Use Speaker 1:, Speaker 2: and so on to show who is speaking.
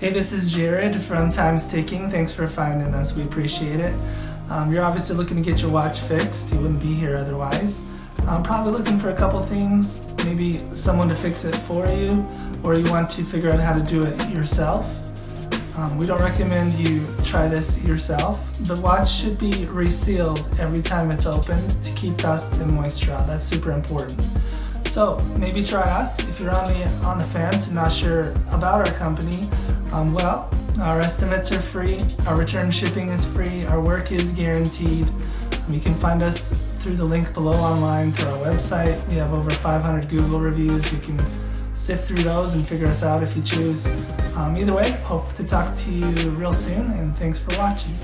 Speaker 1: Hey, this is Jared from Time's Ticking. Thanks for finding us. We appreciate it. You're obviously looking to get your watch fixed. You wouldn't be here otherwise. Probably looking for a couple things, maybe someone to fix it for you, or you want to figure out how to do it yourself. We don't recommend you try this yourself. The watch should be resealed every time it's opened to keep dust and moisture out. That's super important. So maybe try us. If you're on the fence and not sure about our company, well, our estimates are free, our return shipping is free, our work is guaranteed. You can find us through the link below online through our website. We have over 500 Google reviews. You can sift through those and figure us out if you choose. Either way, hope to talk to you real soon, and thanks for watching.